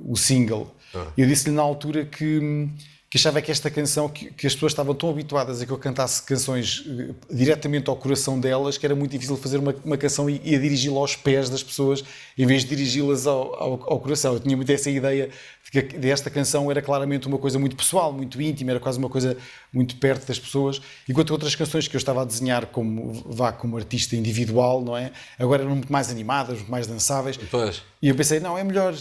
o single. Eu disse-lhe na altura que achava que esta canção, que as pessoas estavam tão habituadas a que eu cantasse canções diretamente ao coração delas, que era muito difícil fazer uma canção e a dirigi-la aos pés das pessoas, em vez de dirigi-las ao coração. Eu tinha muito essa ideia de que esta canção era claramente uma coisa muito pessoal, muito íntima, era quase uma coisa muito perto das pessoas, enquanto outras canções que eu estava a desenhar como artista individual, não é? Agora eram muito mais animadas, muito mais dançáveis. Pois. E eu pensei, não, é melhor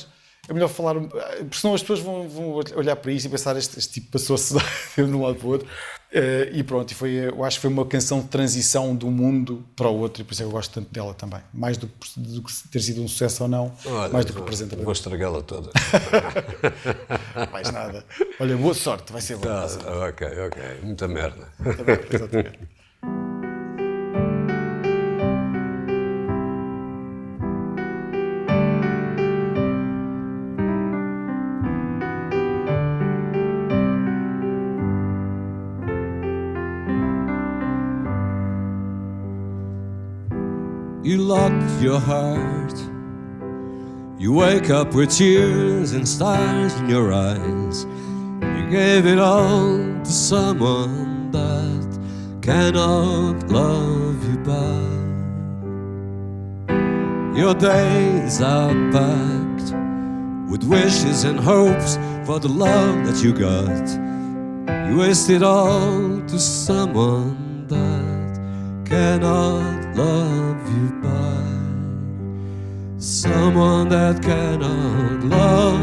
falar, porque senão as pessoas vão olhar para isto e pensar este tipo passou-se de um lado para o outro. E pronto, eu acho que foi uma canção de transição de um mundo para o outro, e por isso é que eu gosto tanto dela também. Mais do que ter sido um sucesso ou não, Olha, mais do que representa. Vou estragá-la toda. Mais nada. Olha, boa sorte, vai ser bom. Ok. Muita merda. Exatamente. You locked your heart. You wake up with tears and stars in your eyes. You gave it all to someone that cannot love you back. Your days are packed with wishes and hopes for the love that you got. You waste it all to someone that cannot love you back. Someone that cannot love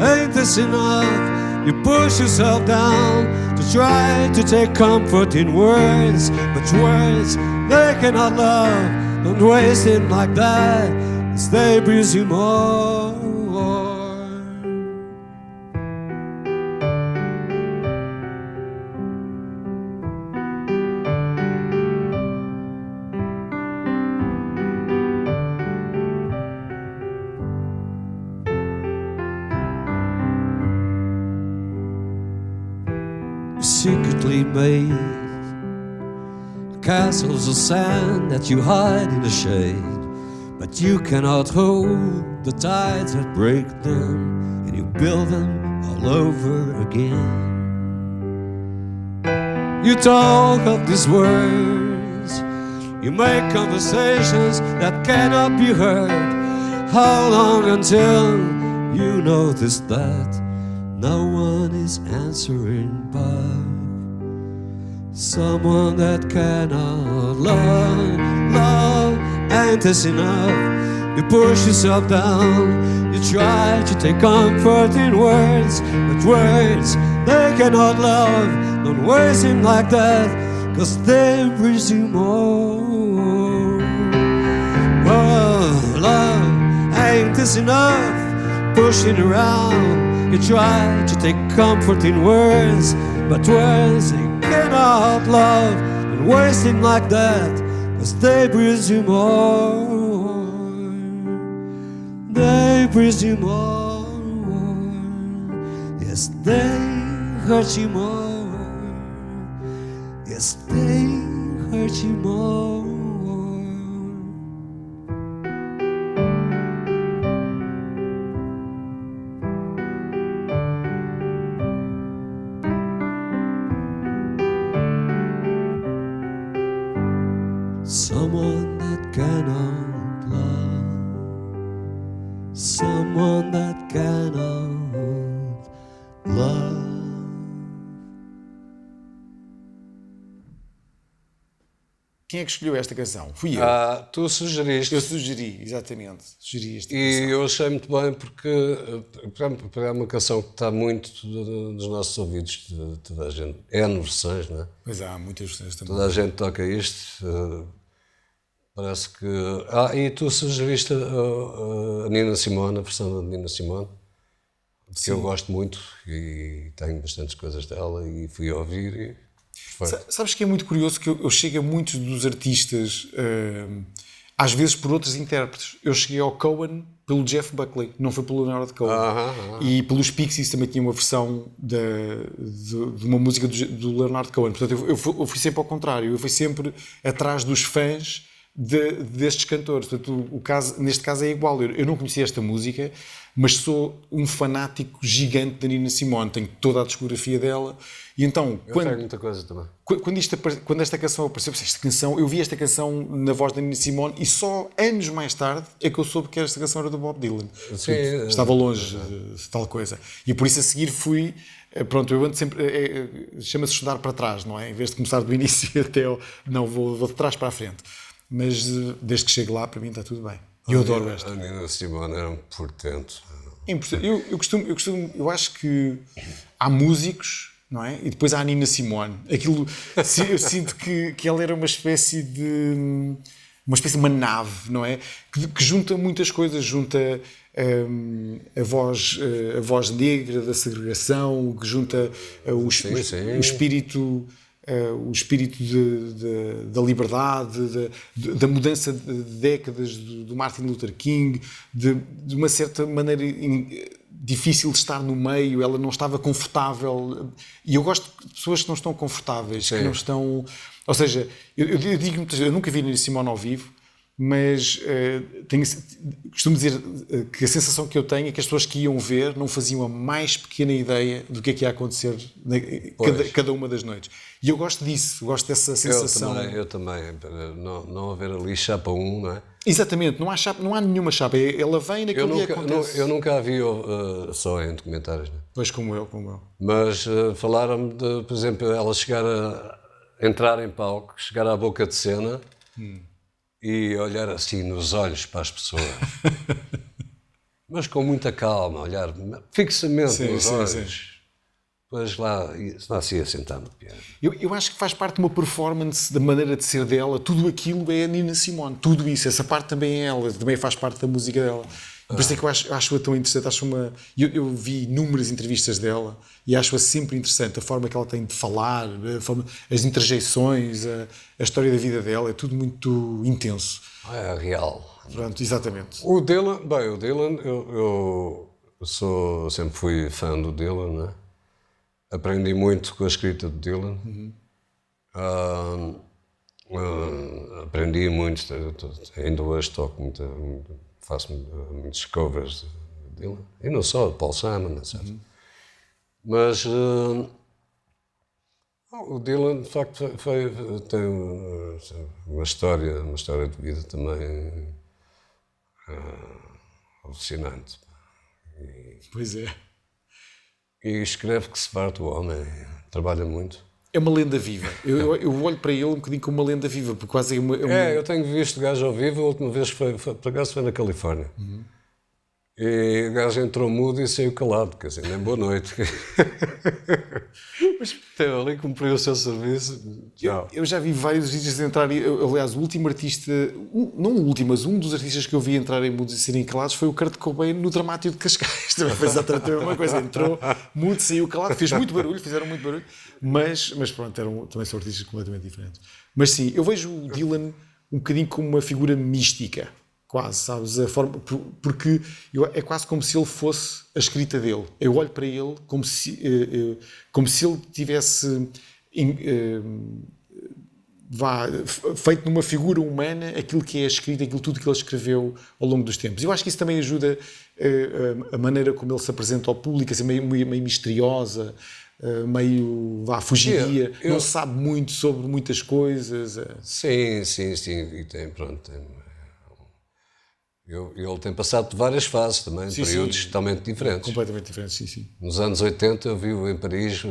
ain't this enough? You push yourself down to try to take comfort in words, but words they cannot love. Don't waste it like that, 'cause they bruise you more. Secretly made castles of sand that you hide in the shade, but you cannot hold the tides that break them, and you build them all over again. You talk of these words, you make conversations that cannot be heard. How long until you notice that no one is answering back? Someone that cannot love ain't this enough? You push yourself down, you try to take comfort in words, but words they cannot love. Don't waste them like that, 'cause they bruise you more. Well, love ain't this enough? Pushing around, you try to take comfort in words, but words they cannot love. And wasting like that, 'cause they bruise you more. They bruise you more. Yes, they hurt you more. Yes, they hurt you more. Someone that that cannot love, someone that cannot love. Quem é que escolheu esta canção? Fui eu. Tu sugeriste. Eu sugeri, exatamente. Sugeri esta canção. E eu achei muito bem porque é uma canção que está muito nos nossos ouvidos, de toda a gente. N versões, não é? Pois há muitas versões também. Toda a gente toca isto. Parece que. E tu sugeriste a Nina Simone, a versão da Nina Simone, que eu gosto muito e tenho bastantes coisas dela e fui ouvir e. Sabes que é muito curioso que eu chego a muitos dos artistas, às vezes por outros intérpretes. Eu cheguei ao Cohen pelo Jeff Buckley, não foi pelo Leonard Cohen. E pelos Pixies também tinha uma versão de uma música do Leonard Cohen. Portanto, eu fui sempre ao contrário. Eu fui sempre atrás dos fãs destes cantores. Portanto, neste caso é igual. Eu não conhecia esta música, mas sou um fanático gigante da Nina Simone. Tenho toda a discografia dela. E então, tenho muita coisa também. Quando esta canção apareceu, eu vi esta canção na voz da Nina Simone e só anos mais tarde é que eu soube que esta canção era do Bob Dylan. Sim, estava longe de tal coisa. E por isso a seguir fui... Pronto, eu ando sempre... chama-se estudar para trás, não é? Em vez de começar do início até não, vou de trás para a frente. Mas desde que chego lá, para mim está tudo bem. E eu adoro esta. A Nina Simone era um portento. Eu acho que há músicos, não é? E depois há a Nina Simone. Eu sinto que ela era uma espécie de uma nave, não é? Que junta muitas coisas, junta a voz negra da segregação, que junta o espírito da liberdade, da mudança de décadas do Martin Luther King, de uma certa maneira difícil de estar no meio, ela não estava confortável. E eu gosto de pessoas que não estão confortáveis, que não estão... Ou seja, eu digo muitas vezes, eu nunca vi Nina Simone ao vivo, mas costumo dizer que a sensação que eu tenho é que as pessoas que iam ver não faziam a mais pequena ideia do que é que ia acontecer cada uma das noites. E eu gosto disso, gosto dessa sensação. Eu também. Não haver ali chapa 1, não é? Exatamente, não há nenhuma chapa. Ela vem naquele dia acontece. Eu nunca a vi só em documentários, não é? Pois, como eu. Mas falaram-me de, por exemplo, ela chegar a entrar em palco, chegar à boca de cena e olhar assim nos olhos para as pessoas. Mas com muita calma, olhar fixamente nos olhos. Depois lá se ia sentar no piano. Eu acho que faz parte de uma performance, da maneira de ser dela. Tudo aquilo é a Nina Simone. Tudo isso, essa parte também é ela. Também faz parte da música dela. Por isso é que eu acho-a tão interessante. Eu vi inúmeras entrevistas dela e acho-a sempre interessante. A forma que ela tem de falar, as interjeições, a história da vida dela. É tudo muito intenso. É real. Pronto, exatamente. O Dylan, eu sempre fui fã do Dylan, não é? Aprendi muito com a escrita do Dylan. Aprendi muito, ainda hoje toco faço muitos covers de Dylan. E não só, de Paul Simon, etc. Mas o Dylan, de facto, tem uma história de vida também alucinante. Pois é. E escreve que se farta o homem, trabalha muito. É uma lenda viva. Eu olho para ele um bocadinho como uma lenda viva, porque quase eu tenho visto o gajo ao vivo, a última vez por acaso foi na Califórnia. E o gajo entrou mudo e saiu calado, quer dizer, nem boa noite. Mas teve ali, cumpriu o seu serviço. Eu já vi vários artistas entrarem. Aliás, o último artista, não o último, mas um dos artistas que eu vi entrarem mudos e serem calados foi o Kurt Cobain no Dramático de Cascais. Também foi exatamente a mesma coisa. Entrou mudo, saiu calado, fizeram muito barulho, mas pronto, também são artistas completamente diferentes. Mas sim, eu vejo o Dylan um bocadinho como uma figura mística. Quase, sabes? Porque é quase como se ele fosse a escrita dele. Eu olho para ele como se ele tivesse feito numa figura humana aquilo que é a escrita, tudo que ele escreveu ao longo dos tempos. Eu acho que isso também ajuda a maneira como ele se apresenta ao público, assim, meio misteriosa. meio fugidia, Eu- não sabe muito sobre muitas coisas. Sim. E ele tem passado por várias fases também, Sim, períodos sim. totalmente diferentes. Completamente diferente, sim. Nos anos 80 eu vi-o em Paris,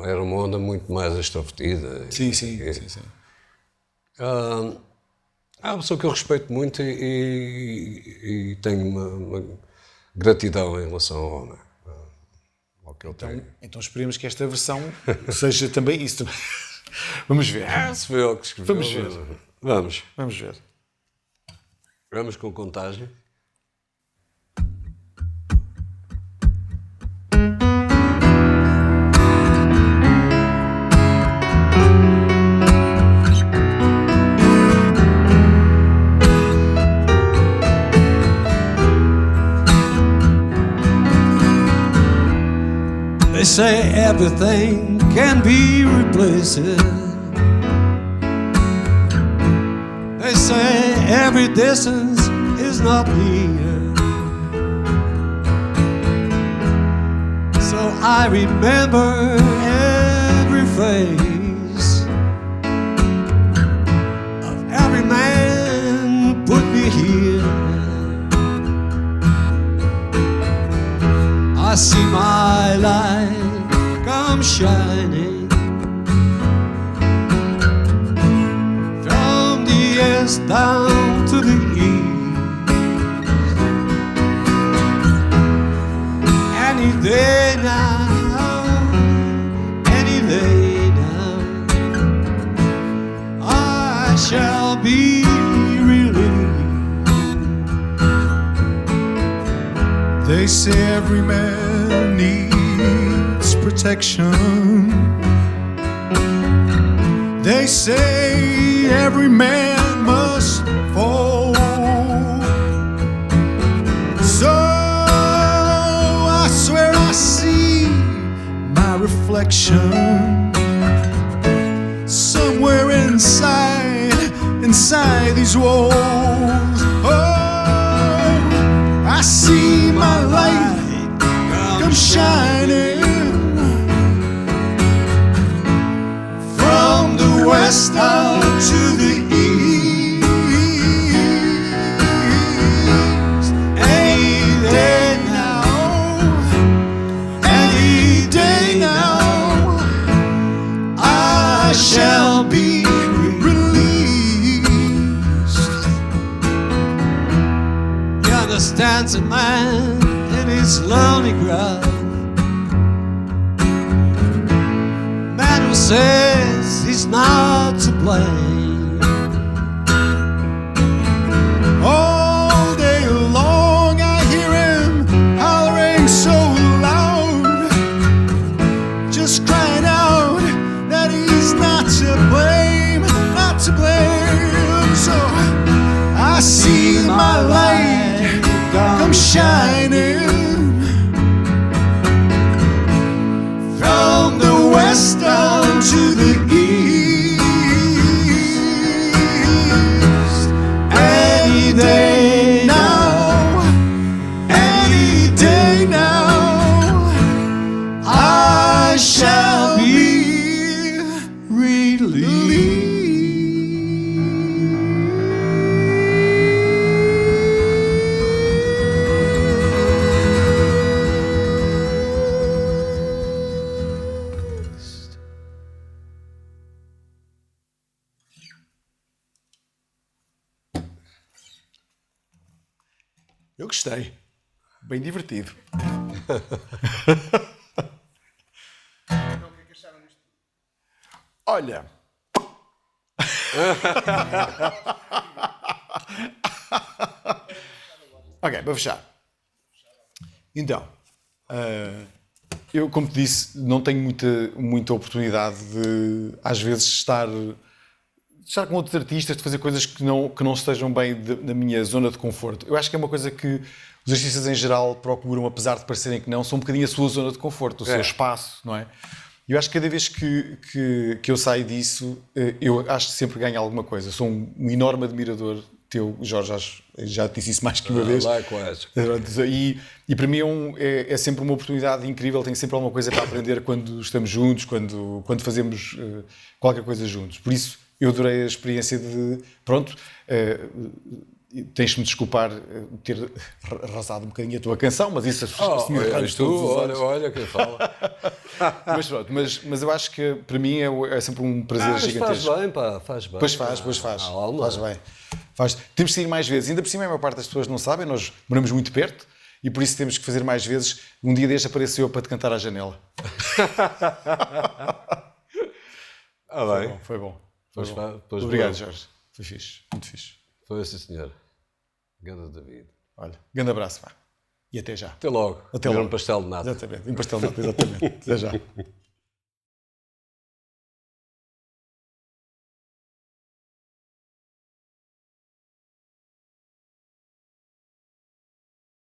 era uma onda muito mais extrovertida. Sim. É uma pessoa que eu respeito muito e tenho uma gratidão em relação ao homem. Ao que ele tem. Então esperemos que esta versão seja também isso. Vamos ver. Se foi ele que escreveu. Vamos ver. Vamos. Vamos ver. Vamos com contagem. They say everything can be replaced. They say every distance is not near. So I remember every face of every man who put me here. I see my light come shining from the east down to the east. Any day now, I shall be released. They say every man needs protection. They say every man must fall. So I swear I see my reflection somewhere inside these walls. I see my light come shining from the west out to the east. Any day now, I shall be released. Yonder stands a man in his lonely grave, man who says he's not to blame. All day long I hear him hollering so loud, just crying out that he's not to blame, not to blame. So I see my light come shining from the west down to the east. Any day now, I shall be released. Eu gostei. Bem divertido. Olha. Ok, para fechar. Então, eu, como te disse, não tenho muita oportunidade de, às vezes, estar com outros artistas, de fazer coisas que não estejam bem na minha zona de conforto. Eu acho que é uma coisa que os artistas em geral procuram, apesar de parecerem que não, são um bocadinho a sua zona de conforto, o seu espaço, não é? E eu acho que cada vez que eu saio disso, eu acho que sempre ganho alguma coisa. Sou um enorme admirador teu, Jorge, já te disse isso mais que uma vez. Likewise. E para mim é sempre uma oportunidade incrível, tenho sempre alguma coisa para aprender quando estamos juntos, quando fazemos qualquer coisa juntos. Por isso, eu adorei a experiência de, pronto, tens-me de desculpar ter arrasado um bocadinho a tua canção, mas isso se me arranjas todos os anos. Olha quem fala. Mas pronto, mas eu acho que para mim é sempre um prazer gigantesco. Faz bem, pá, faz bem. Pois faz. Faz bem. Temos de sair mais vezes. Ainda por cima, a maior parte das pessoas não sabem, nós moramos muito perto e por isso temos que fazer mais vezes. Um dia deste apareço eu para te cantar à janela. Bem. Foi bom. Obrigado, Jorge. Foi fixe, muito fixe. Foi sim, senhor. Ganda David. Olha, grande abraço, pá. E até já. Até logo. Até logo. Um pastel de nata. Exatamente, um pastel de nata, exatamente. Até já.